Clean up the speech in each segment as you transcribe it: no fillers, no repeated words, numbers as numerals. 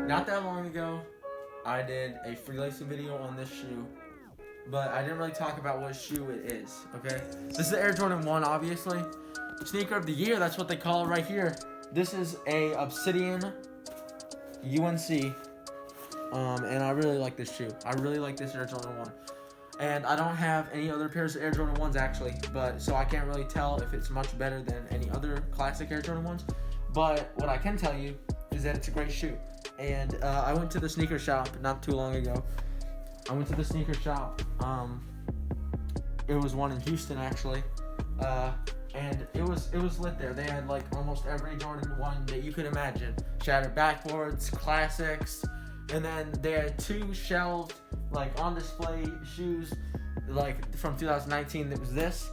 Not that long ago, I did a freelancing video on this shoe, but I didn't really talk about what shoe it is, okay? This is the Air Jordan 1, obviously. Sneaker of the year, that's what they call it right here. This is a Obsidian UNC, and I really like this shoe. I really like this Air Jordan 1. And I don't have any other pairs of Air Jordan 1s actually, but so I can't really tell if it's much better than any other classic Air Jordan 1s. But what I can tell you is that it's a great shoe. And I went to the sneaker shop not too long ago. I went to the sneaker shop. It was one in Houston actually, and it was lit there. They had like almost every Jordan 1 that you could imagine. Shattered backboards, classics, and then they had two shelved like on display shoes like from 2019. That was this,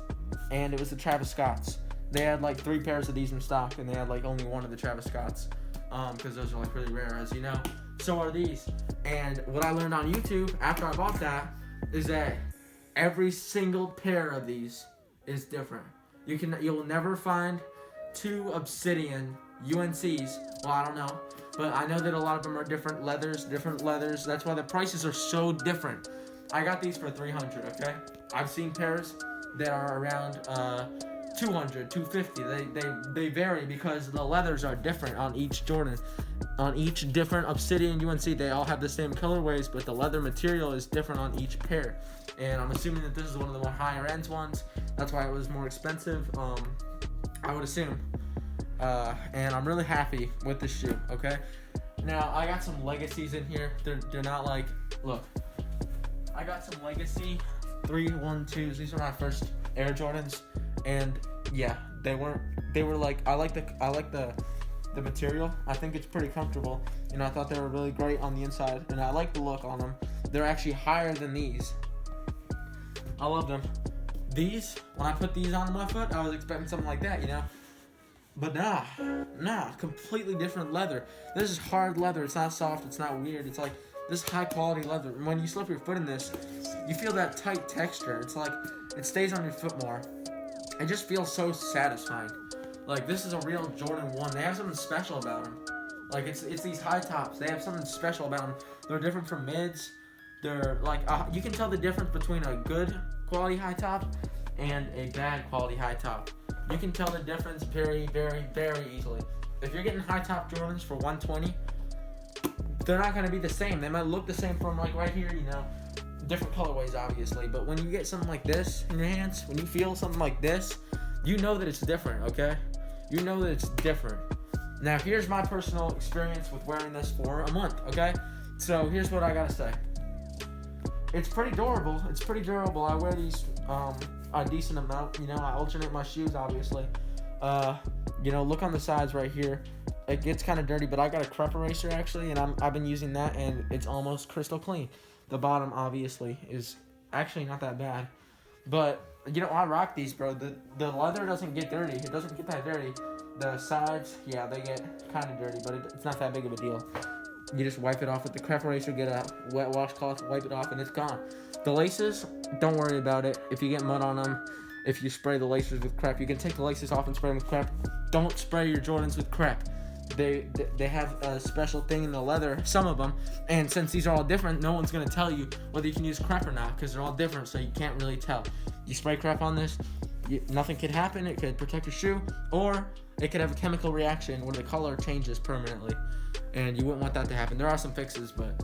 and it was the Travis Scotts. They had like 3 pairs of these in stock, and they had like only one of the Travis Scotts, because those are like really rare, as you know. So are these. And what I learned on YouTube after I bought that is that every single pair of these is different. You'll never find 2 Obsidian UNCs. Well, I don't know, but I know that a lot of them are different leathers. That's why the prices are so different. I got these for $300. Okay, I've seen pairs that are around $200, $250. They vary because the leathers are different on each Jordan. On each different Obsidian UNC, they all have the same colorways, but the leather material is different on each pair. And I'm assuming that this is one of the more higher end ones. That's why it was more expensive. I would assume. And I'm really happy with this shoe. Okay. Now I got some legacies in here. They're not like, look. I got some legacy 312s. These are my first Air Jordans, and yeah, they were like, I like the material. I think it's pretty comfortable, and I thought they were really great on the inside, and I like the look on them. They're actually higher than these. I love them. These, when I put these on my foot, I was expecting something like that, you know. But nah, completely different leather. This is hard leather. It's not soft. It's not weird. It's like this high quality leather. And when you slip your foot in this, you feel that tight texture. It's like it stays on your foot more. It just feels so satisfying. Like, this is a real Jordan 1. They have something special about them. Like, it's these high tops. They have something special about them. They're different from mids. They're like, you can tell the difference between a good quality high top and a bad quality high top. You can tell the difference very, very, very easily. If you're getting high top Jordans for $120, they're not gonna be the same. They might look the same from like right here, you know, different colorways obviously. But when you get something like this in your hands, when you feel something like this, you know that it's different, okay? You know that it's different. Now here's my personal experience with wearing this for a month, okay? So here's what I gotta say. It's pretty durable. It's pretty durable. I wear these a decent amount. You know, I alternate my shoes, obviously. You know, look on the sides right here. It gets kind of dirty, but I got a crepe eraser actually, and I've been using that, and it's almost crystal clean. The bottom obviously is actually not that bad, but you know, I rock these, bro. The leather doesn't get dirty. It doesn't get that dirty. The sides, yeah, they get kind of dirty, but it's not that big of a deal. You just wipe it off with the crepe eraser, get a wet washcloth, wipe it off, and it's gone. The laces, don't worry about it. If you get mud on them, if you spray the laces with crepe, you can take the laces off and spray them with crepe. Don't spray your Jordans with crepe. They have a special thing in the leather, some of them, and since these are all different, no one's going to tell you whether you can use crepe or not, because they're all different, so you can't really tell. You spray crepe on this, nothing could happen. It could protect your shoe, or it could have a chemical reaction where the color changes permanently, and you wouldn't want that to happen. There are some fixes, but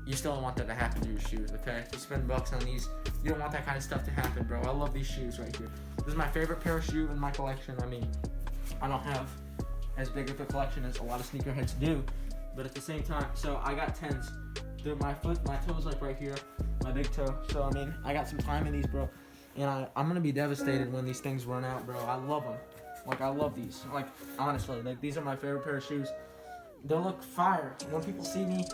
you still don't want that to happen to your shoes, okay? If you spend bucks on these, you don't want that kind of stuff to happen, bro. I love these shoes right here. This is my favorite pair of shoes in my collection. I mean, I don't have as big of a collection as a lot of sneakerheads do, but at the same time, so I got 10s. They're my toes like right here, my big toe. So I mean, I got some time in these, bro, and I'm gonna be devastated when these things run out, bro. I love them. Like, I love these. Like, honestly, like, these are my favorite pair of shoes. They look fire. When people see me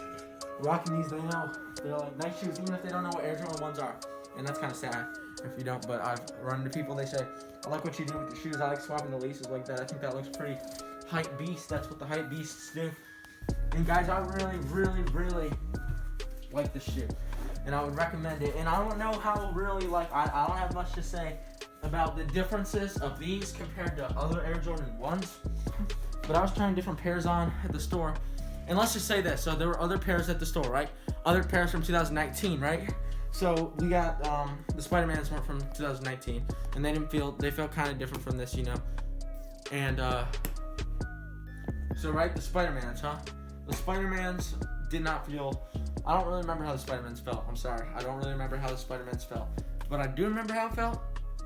rocking these, they know. They're like nice shoes, even if they don't know what Air Jordan 1s are. And that's kind of sad if you don't, but I've run into people, they say, I like what you do with the shoes. I like swapping the laces like that. I think that looks pretty hype beast. That's what the hype beasts do. And guys, I really, really, really like this shoe. And I would recommend it. And I don't know how really, like, I don't have much to say about the differences of these compared to other Air Jordan 1s. But I was trying different pairs on at the store, And let's just say this. So there were other pairs at the store, right? Other pairs from 2019, right? So we got the Spider-Mans were from 2019, and they felt kind of different from this, you know. And so right, the Spider-Mans, huh? The Spider-Mans did not feel. I don't really remember how the Spider-Mans felt. I'm sorry, I don't really remember how the Spider-Mans felt, but I do remember how it felt.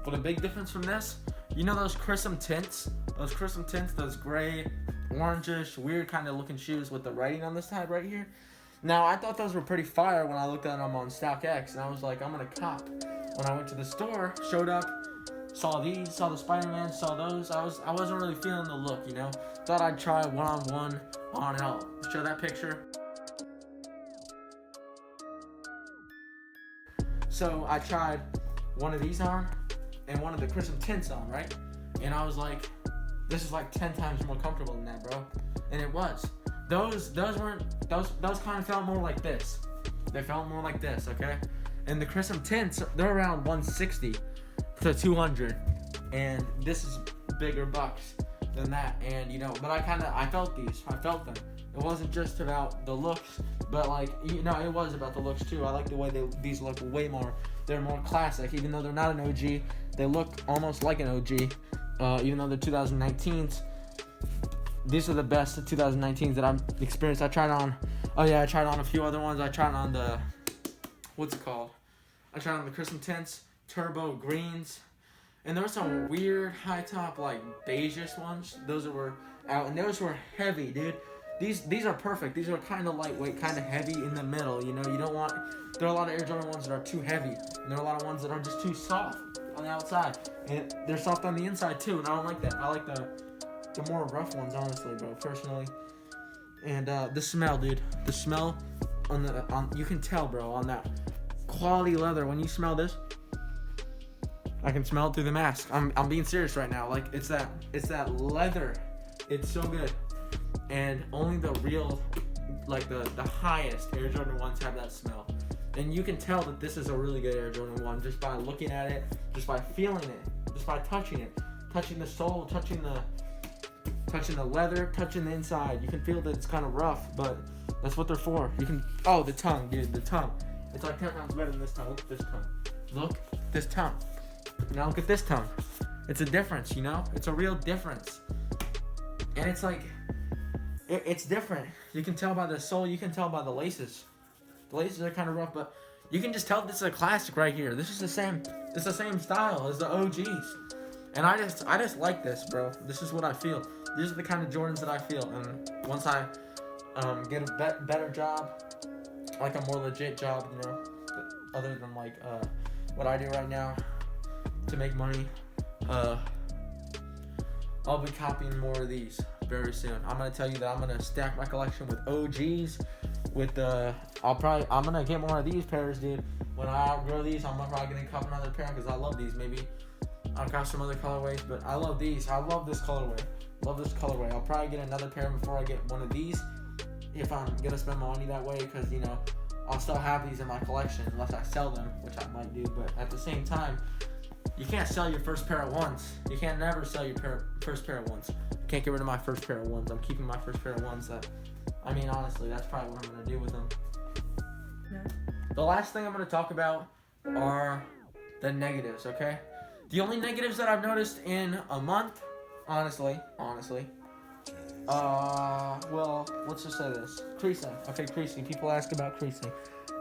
But a big difference from this, you know those creasing tints, those gray, orangish, weird kind of looking shoes with the writing on this side right here. Now, I thought those were pretty fire when I looked at them on StockX, and I was like, I'm gonna cop. When I went to the store, showed up, saw these, saw the Spider-Man, saw those, I wasn't really feeling the look, you know? Thought I'd try one-on-one on, and I'll show that picture. So I tried one of these on, and one of the creasing tints on, right? And I was like, this is like 10 times more comfortable than that, bro. And it was. Those kind of felt more like this. They felt more like this, okay? And the creasing tints, they're around 160 to 200, and this is bigger bucks than that. And you know, but I felt these. I felt them. It wasn't just about the looks, but like, you know, it was about the looks too. I like the way these look way more. They're more classic, even though they're not an OG. They look almost like an OG, even though they're 2019s. These are the best 2019s that I've experienced. I tried on a few other ones. I tried on the, what's it called? I tried on the creasing tints, turbo greens, and there were some weird high top like beigeish ones. Those were out, and those were heavy, dude. These are perfect. These are kind of lightweight, kind of heavy in the middle. You know, you don't want. There are a lot of Air Jordan ones that are too heavy, and there are a lot of ones that are just too soft on the outside, and they're soft on the inside too. And I don't like that. I like the more rough ones, honestly, bro, personally. And the smell, dude. The smell on you can tell, bro, on that quality leather. When you smell this, I can smell it through the mask. I'm being serious right now. Like, it's that leather. It's so good. And only the real, like the highest Air Jordan 1s have that smell. And you can tell that this is a really good Air Jordan 1 just by looking at it, just by feeling it, just by touching it. Touching the sole, touching the leather, touching the inside. You can feel that it's kind of rough, but that's what they're for. You can, the tongue, dude, the tongue. It's like 10 times better than this tongue. Look at this tongue. Look, this tongue. Now look at this tongue. It's a difference, you know? It's a real difference. And it's like, it's different. You can tell by the sole, you can tell by the laces. The laces are kind of rough, but you can just tell this is a classic right here. This is the same style as the OGs. And I just like this, bro. This is what I feel. These are the kind of Jordans that I feel. And once I get a better job, like a more legit job, you know, other than like what I do right now to make money, I'll be copying more of these very soon. I'm gonna tell you that I'm gonna stack my collection with OGs. With I'm gonna get more of these pairs, dude. When I outgrow these, I'm probably gonna cop another pair because I love these. Maybe I'll got some other colorways, but I love these. I love this colorway. I'll probably get another pair before I get one of these, if I'm gonna spend my money that way, because you know I'll still have these in my collection unless I sell them, which I might do. But at the same time, you can't sell your first pair at once. You can't never sell your first pair at once. I can't get rid of my first pair of ones. I'm keeping my first pair of ones. Honestly, that's probably what I'm gonna do with them. Yeah. The last thing I'm gonna talk about are the negatives. Okay. The only negatives that I've noticed in a month, honestly, well, let's just say this. Creasing. Okay, creasing. People ask about creasing.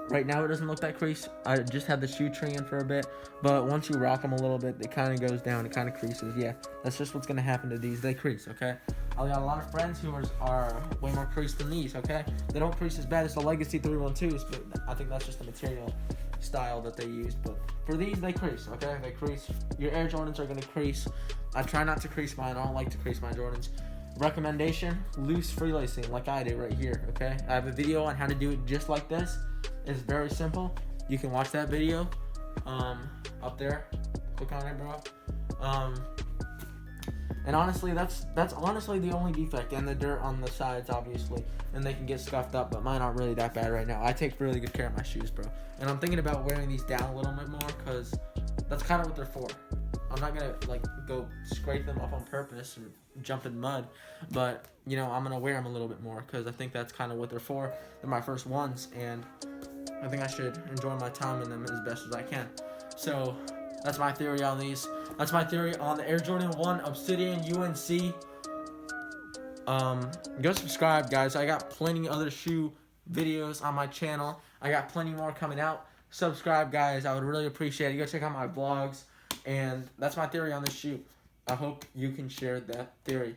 Right now, it doesn't look that crease. I just had the shoe tree in for a bit, but once you rock them a little bit, it kind of goes down. It kind of creases. Yeah, that's just what's going to happen to these. They crease, okay? I got a lot of friends who are way more creased than these, okay? They don't crease as bad as the Legacy 312s, but I think that's just the material style that they used. But for these, they crease, okay? They crease. Your Air Jordans are going to crease. I try not to crease mine. I don't like to crease my Jordans. Recommendation, loose freelacing like I do right here, okay? I have a video on how to do it just like this. It's very simple. You can watch that video up there. Click on it, bro. And honestly, that's honestly the only defect, and the dirt on the sides, obviously, and they can get scuffed up, but mine aren't really that bad right now. I take really good care of my shoes, bro, and I'm thinking about wearing these down a little bit more, because that's kind of what they're for. I'm not gonna like go scrape them off on purpose or jump in mud, but you know, I'm gonna wear them a little bit more because I think that's kind of what they're for. They're my first ones, and I think I should enjoy my time in them as best as I can. So that's my theory on these. That's my theory on the Air Jordan 1 Obsidian UNC. Go subscribe, guys. I got plenty other shoe videos on my channel. I got plenty more coming out. Subscribe, guys. I would really appreciate it. Go check out my vlogs. And that's my theory on this shoe. I hope you can share that theory.